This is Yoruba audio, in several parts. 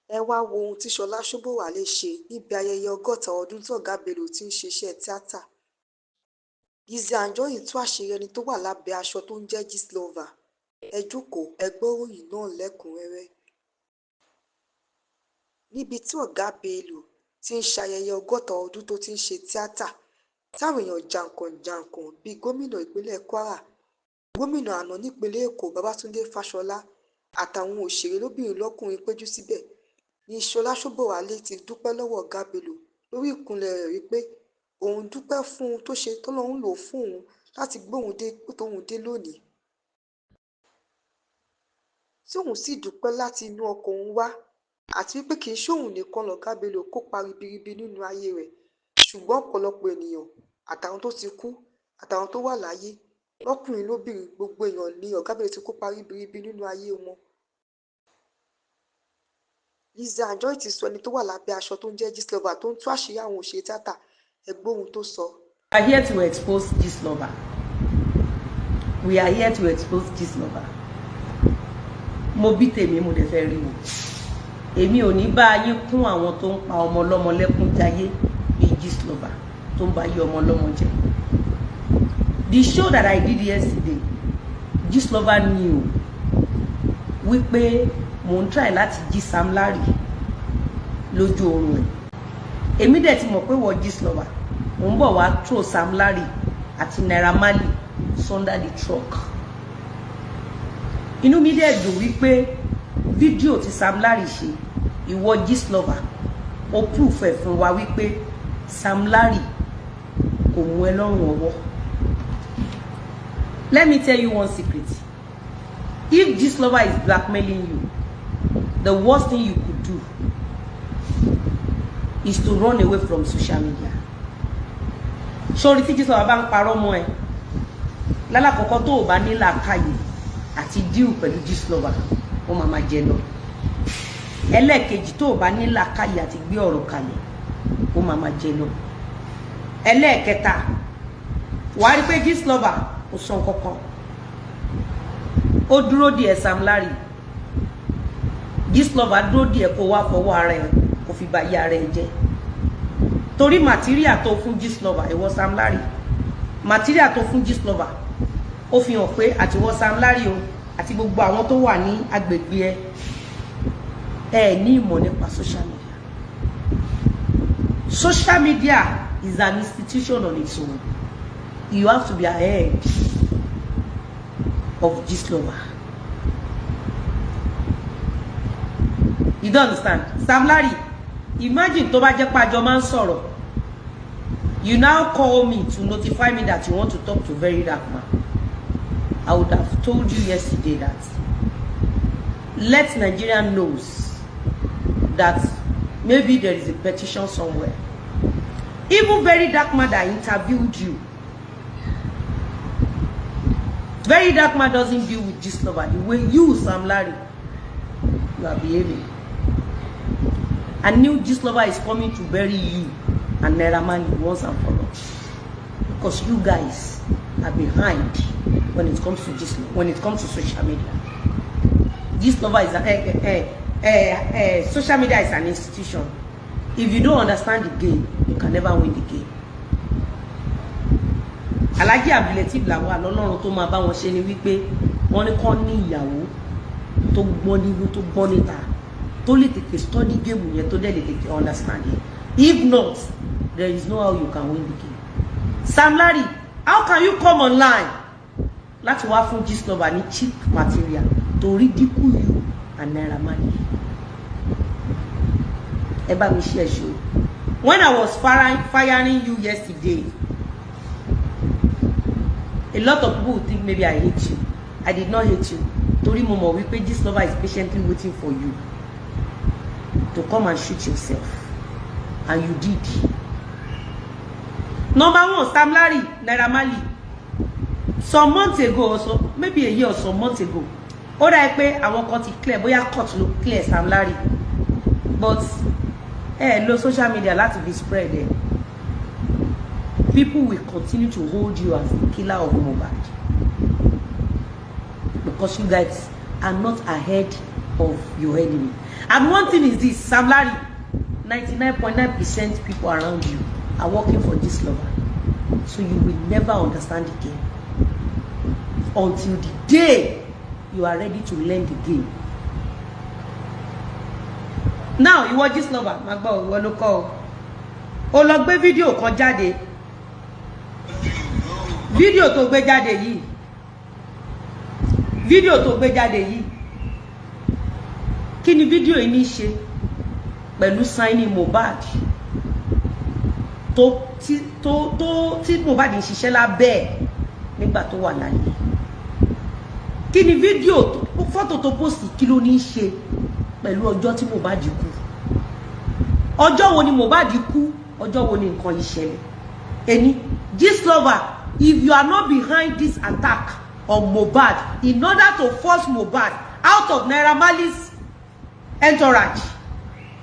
ẹ wá wo ohun tí Ṣọlá Ṣóbọ̀wálé ṣe níbi ayẹyẹ 60 ọdún tí Ọ̀gá Bello ti ń ṣiṣẹ́ tíátà. LIZZY ANJORIN tú àṣírí ẹni tó wà lábẹ́ aṣọ tó ń jẹ́ Gistlover. Ẹ jókòó ẹ gbọ́ ìròyìn náà lẹ́kùnrẹ́rẹ́. Níbi tí Ọ̀gá Bello ti ń ṣayẹyẹ 60 ọdún tó ti ń ṣe tíátà, táwọn èèyàn jàǹkàn-jàǹkàn bíi gómìnà ìpínlẹ̀ Kwara, gómìnà àná nípínlẹ̀ Èkó Babátúndé Fáṣọlá àtàwọn òṣèré lóbìnrin lọ́kùnrin péjú síbẹ̀ ni Ṣọlá Ṣóbọ̀wálé ti dúpẹ́ lọ́wọ́ Ọ̀gá Bello lórí ìkúnlẹ̀ rẹ̀ wípé òun dúpẹ́ fún ohun tó ṣe tọ́lọ́run lò fún òun láti gbóhùn dé ipò tóun dé lónìí, tí òun sì dúpẹ́ láti inú ọkàn òun wá, àti wípé kì í ṣóhun nìkan lọ̀gá Bello kópa ribiribi nínú ayé rẹ̀, ṣùgbọ́n ọ̀pọ̀lọpọ̀ ènìyàn àtàwọn tó ti kú àtàwọn tó wà láyé lọ́kùnrin lóbìnrin gbogbo èèyàn ni Ọ̀gá Bello ti kópa ribiribi nínú ayé wọn. LIZZY ANJORIN ti sọ ẹni tó wà lábẹ́ aṣọ tó ń jẹ́ Gistlover tó ń tú àṣírí àwọn òṣèré tíátà. Ẹ gbọ́ ohun tó sọ. We are here to expose Gistlover. We are here to expose Gistlover. Mo bí tèmi mo dẹ̀ fẹ́ rí wọn. Èmi ò ní bá yín kún àwọn tó ń pa ọmọ ọlọ́mọ lẹ́kún jayé bíi Gistlover tó ń bá yé ọmọ ọlọ́mọ jẹ́. The show that I did yesterday, Gistlover knew wípé mo ń try láti jí SAMLARRY lójú oorun ẹ̀. Èmi dẹ̀ ti mọ̀ pé wọ́n Gistlover mo ń bọ̀ wá throw SAMLARRY àti Naira Marley under the truck. Inú mi dẹ̀ dùn wípé fídíò tí SAMLARRY ṣe ìwọ Gistlover ó proof ẹ̀ fún wa wípé SAMLARRY kò mú ẹ lọ́rùn ọwọ́. Let me tell you one secret. If Gistlover is blackmailing you, the worst thing you could do is to run away from social media. Sori tí Gistlover bá ń parọ́ mọ́ ẹ lálàkọ́kọ́ tó o bá ní làákàyè àti deal pẹ̀lú Gistlover ó máa máa jẹ lọ. Ẹlẹ́ẹ̀kejì tó o bá ní làákàyè àti gbé ọ̀rọ̀ kalẹ̀ ó máa máa jẹ lọ. Ẹlẹ́ẹ̀kẹta wàá rí pé Gistlover kò sọ kankan. Ó dúró díẹ̀ SAMLARRY. Gistlover dúró díẹ̀ kó wá fọwọ́ ara ẹ̀ kó fi bà yé ara ẹ̀ jẹ́. Torí material tó fún Gistlover ìwọ SAMLARRY, material tó fún Gistlover ó fi hàn pé àtiwọ SAMLARRY o àti gbogbo àwọn tó wà ní agbègbè ẹ ní ìmọ̀ nípa social media. Social media is an institution on its own. You have to be ahead of Gistlover. You don't understand? SAMLARRY, imagine tó bá jẹ́ pé àjọ máa ń sọ̀rọ̀. You now call me to notify me that you want to talk to very dark man. I would have told you yesterday that let Nigeria knows that maybe there is a petition somewhere. Even very dark man that interviewed you, very dark man doesn't deal with Gistlover the way you, SAMLARRY, you are behaving. I knew Gistlover is coming to bury you and Naira Marley once and for all, because you guys are behind when it comes to Gistlover, when it comes to social media. Gistlover is social media is an institution. If you don't understand the game, you can never win the game. Alhaji Abdulateef làwọn àlọ́lọ́run tó máa bá wọn ṣe ni wípé wọ́n ní kán ní ìyàwó tó gbọ́n nínú tó gbọ́n níta tó lè tètè study game yẹn tó dẹ̀ lè tètè understand it. If not, there is no how you can win the game. SAMLARRY, how can you come online láti wá fún Gistlover ní cheap material to ridicule you and Naira Marley? Ẹ bá mi share show. When I was firing you yesterday, a lot of people would think maybe I hate you. I did not hate you. Torí mo mọ̀ wípé Gistlover is patiently waiting for you to come and shoot yourself. And you did. Number one, SAMLARRY, Naira Marley. Some months ago or so, maybe a year or some months ago, ó dà pé àwọn kan ti clear, bóyá court ló clear SAMLARRY. But lo social media láti be spread there. People will continue to hold you as the killer of Mohbad because you guys are not ahead of your enemy. And one thing is this, Sam Larry, 99.9% people around you are working for this lover. So you will never understand the game until the day you are ready to learn the game. Now, you watch this lover, Magbo, you want to call. O lọ gbé video kan jáde. Video tó gbé jáde yìí. Video tó gbé jáde yìí. Kí ni video yìí ní ṣe pẹ̀lú signing Mohbad? Tí Mohbad ń ṣiṣẹ́ lábẹ́ nígbà tó wà láyé. Kí ni video photo tó post kí ló ní ṣe pẹ̀lú ọjọ́ tí Mohbad kú? Ọjọ́ wo ni Mohbad kú? Ọjọ́ wo ni nǹkan yìí ṣẹlẹ̀? Eni, this lover, if you are not behind this attack on Mohbad in order to force Mohbad out of Naira Marley's entourage,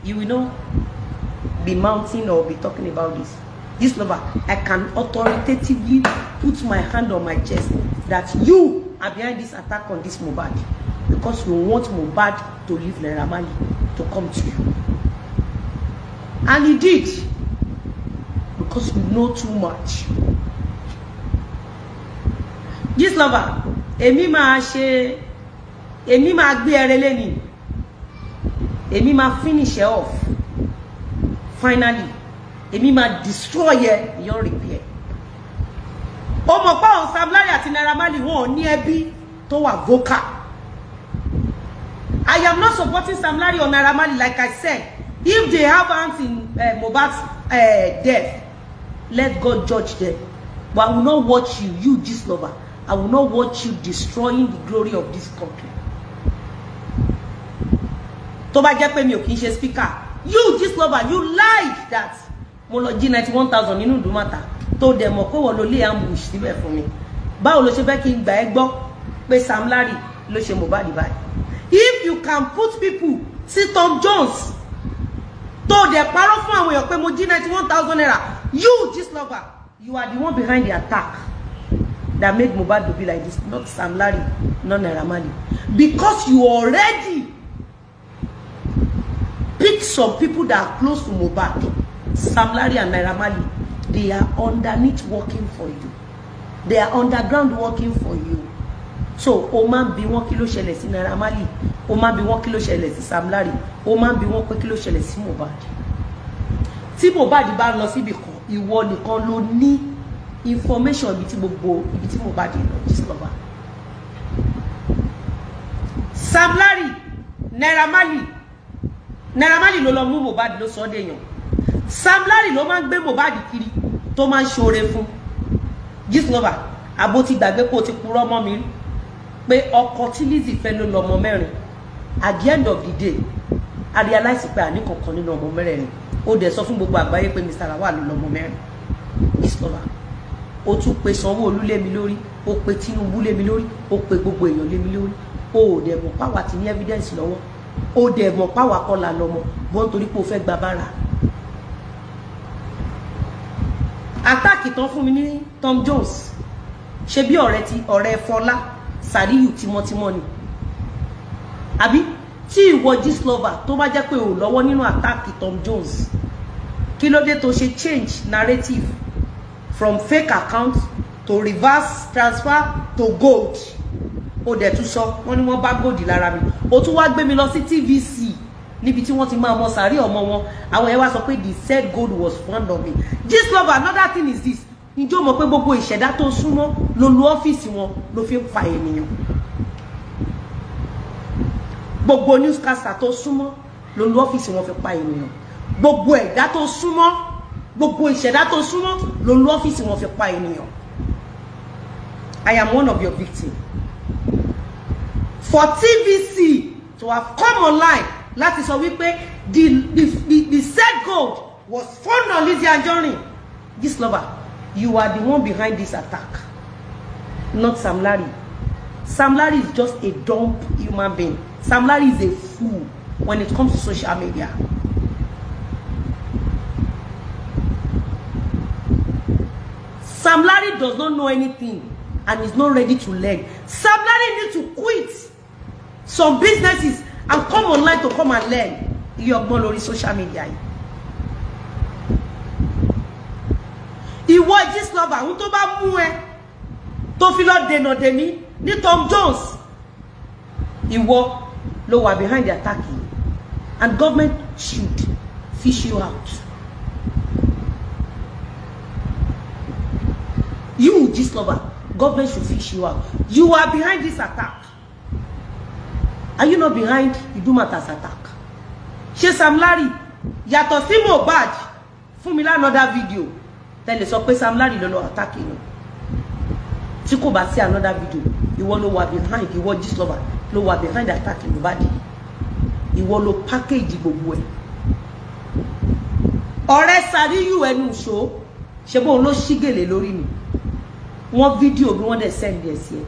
you will not be mounting or be talking about this. This lover, I can authoritatively put my hand on my chest that you are behind this attack on this Mohbad because you want Mohbad to leave Naira Marley to come to you. And he did, because you know too much. This lover, èmi máa gbé ẹrẹ lẹ́ni, èmi máa finish her off. Finally, èmi máa destroy her beyond repair. Ó mọ̀ pé àwọn Sam Larry àti Naira Marley wọn ò ní ẹbí tó wà vocal. I am not supporting Sam Larry or Naira Marley, like I said. If they have hands in Mohbad's death, let God judge them. But I will not watch you this lover. I will not watch you destroying the glory of this country. Tó bá jẹ́ pé mi ò kì í ṣe speaker, you this lover, you lied that mo lọ jí 91,000 nínú Ìdúmọ̀tà tó dẹ̀ mọ̀ pé wọ́n ló lé ambush síbẹ̀ fún mi. Báwo ló ṣe fẹ́ kí n gbà ẹ́ gbọ́ pé Sam Larry ló ṣe Mohbad báyìí? If you can put people, see Tom Jones, tó dẹ̀ parọ́ fún àwọn èèyàn pé mo jí 91,000 naira, you this lover, you are the one behind the attack that made Mohbad to be like this, not Sam Larry, not Naira Marley. Because you already pick some people that are close to Mohbad, Sam Larry and Naira Marley. They are underneath working for you. They are underground working for you. So, o máa bi wọ́n kí ló ṣẹlẹ̀ sí Naira Marley, o máa bi wọ́n kí ló ṣẹlẹ̀ sí Sam Larry, o máa bi wọ́n pé kí ló ṣẹlẹ̀ sí Mohbad. Tí Mohbad bá lọ síbi kan, ìwọ nìkan ló ní information ibi tí Mohbad lọ, this lover. Sam Larry, Naira Marley ló lọ mú Mohbad ló sọ déyàn. Sam Larry ló máa ń gbé Mohbad kiri tó máa ń ṣoore fún. This lover, àbó ti gbàgbé pé ó ti purọ́ mọ́ mi pé ọkọ tí Lizzy fẹ́ ló lọ́mọ mẹ́rin. At the end of the day, I realize pé àní kankan nínú ọmọ mẹ́rin. Ó dẹ̀ sọ fún gbogbo àgbáyé pé Mr. Lawal ló lọ́mọ mẹ́rin. This lover, ó tún pe Sanwó-Olú lé mi lórí, ó pe Tinubu lé mi lórí, ó pe gbogbo èèyàn lé mi lórí. Ó dẹ̀ mọ̀ páwa ti ní evidence lọ́wọ́. Ó dẹ̀ mọ̀ páwa kọ́ la lọ́mọ bọ́n torí pé ó fẹ́ gba bára. Attack tán fún mi ní Tom Jones. Ṣé bí ọ̀rẹ́ Fọlá Sàríyù tímọ́tímọ́ ni? Àbí tí ìwọ this lover tó bá jẹ́ pé ò lọ́wọ́ nínú attack Tom Jones, kí ló dé tó ṣe change narrative from fake account to reverse transfer to gold? Ó dẹ̀ tún sọ wọ́n ní wọ́n bá gold lára mi. Ó tún wá gbé mi lọ sí TVC níbi tí wọ́n ti máa mọ sàárì ọmọ wọn. Àwọn yẹn wá sọ pé the said gold was found on me. This lover, another thing is this. Ǹjọ́ mọ̀ pé gbogbo ìṣẹ̀dá tó súnmọ́ ló lu ọ́fíìsì wọn ló fi ń fa ènìyàn. Gbogbo newscaster tó súnmọ́ ló lu ọ́fíìsì wọn fi pa ènìyàn. Gbogbo ẹ̀dá tó súnmọ́, gbogbo ìṣẹ̀dá tó súnmọ́ ló lu ọ́fíìsì wọn fi pa ènìyàn. I am one of your victims. For TVC to have come online láti sọ wípé the said gold was found on Lizzy Anjorin. This lover, you are the one behind this attack, not Sam Larry. Sam Larry is just a dumb human being. Sam Larry is a fool when it comes to social media. Sam Larry does not know anything and is not ready to learn. Sam Larry needs to quit some businesses and come online to come and learn. You're going lórí social media. Ìwọ this lover, who tó bá mú ẹ tó fi lọ dènà dè mí ní Tom Jones. Ìwọ ló wà behind the attacking, and government should fish you out. You this lover, government should fish you out. You are behind this attack. Are you not behind Iduma's attack? Ṣé SAMLARRY yàtọ̀ sí Mohbad fún mi another video. Tell us pé SAMLARRY ló attacking you. Tí kò bá sí another video, ìwọ ló wà behind, ìwọ this lover ló wà behind the attacking Mohbad. Ìwọ ló package gbogbo ẹ̀. Ọ̀rẹ́ Sàríyù ẹnu show ṣe bó ló ṣígèlè lórí mi. One video bí wọ́n dẹ̀ send ẹ̀ sí ẹ.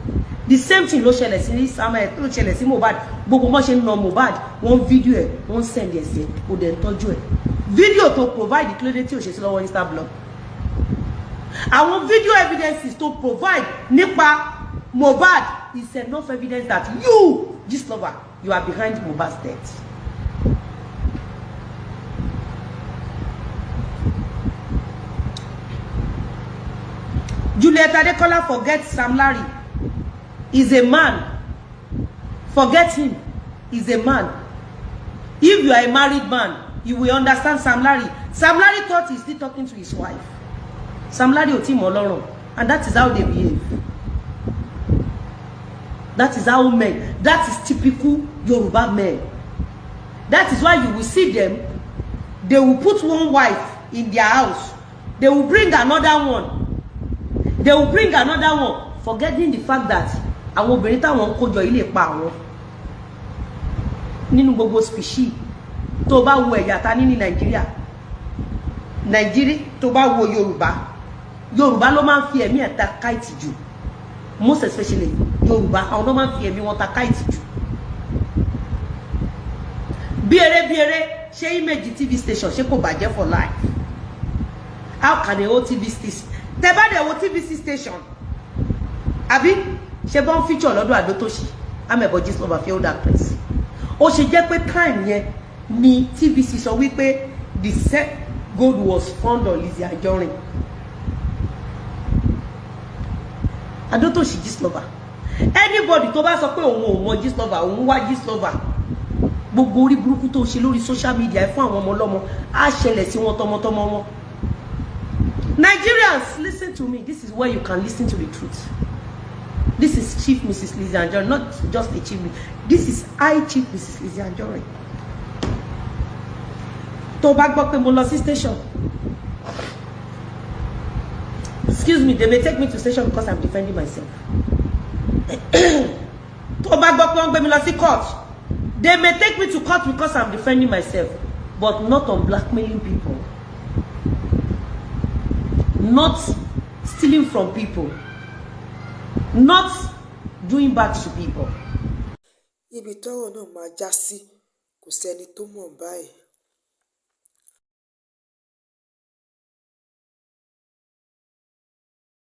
The same thing ló ṣẹlẹ̀ sí Samuel, ló ṣẹlẹ̀ sí Mohbad. Gbogbo wọn ṣe ń nà Mohbad, wọ́n video ẹ̀, wọ́n send ẹ̀ sí ẹ, ó dẹ̀ ń tọ́jú ẹ̀. Video to provide clearly tí ó ṣe sí lọ́wọ́ Instablog. Àwọn video evidences to provide nípa Mohbad is enough evidence that you, this lover, you are behind Mohbad's death. Juliet Adekola forget SAMLARRY is a man. Forget him. He's a man. If you are a married man, you will understand SAMLARRY. SAMLARRY thought he's still talking to his wife. SAMLARRY ò tí mọ̀ lọ́rùn, and that is how they behave. That is how men. That is typical Yoruba men. That is why you will see them. They will put one wife in their house. They will bring another one. They will bring another one, forgetting the fact that àwọn obìnrin táwọn kó jọ ilé pa àwọn. Nínú gbogbo species tó bá wo ẹ̀yà ta ní Nàìjíríà. Nàìjíríà tó bá wo Yorùbá. Yorùbá ló máa ń fi ẹ̀mí ẹ̀ ta kite jù. Most especially Yorùbá, àwọn ló máa ń fi ẹ̀mí wọn ta kite jù. Bí eré ṣé image TV station ṣé kò bàjẹ́ for life. How can a whole TV station? Tẹ́ bá dé wo TVC station. Àbí ṣé bọ́n feature lọ́dọ̀ Adotoshi. Amebo just over failed actress. Ó ṣe jẹ́ pé time yẹn ni TVC sọ wípé the set gold was found on Lizzy Anjorin. Adotoshi just lover. Anybody tó bá sọ pé òun ò mọ just lover, òun wá just lover. Gbogbo orí burúkú tó ṣe lórí social media fún àwọn ọmọ ọlọ́mọ á ṣẹlẹ̀ sí wọn tọmọtọmọ wọn. Nigerians, listen to me. This is where you can listen to the truth. This is Chief Mrs. Lizzy Anjorin, not just the chief. This is I, Chief Mrs. Lizzy Anjorin. Tó bá gbọ́ pé mo lọ sí station. Excuse me, they may take me to station because I'm defending myself. Tó bá gbọ́ pé wọ́n gbé mi lọ sí court. They may take me to court because I'm defending myself, but not on blackmailing people. Not stealing from people, not doing bad to people. Ibi tọ́rọ̀ náà máa já sí kò sẹ́ni tó mọ̀ báyìí.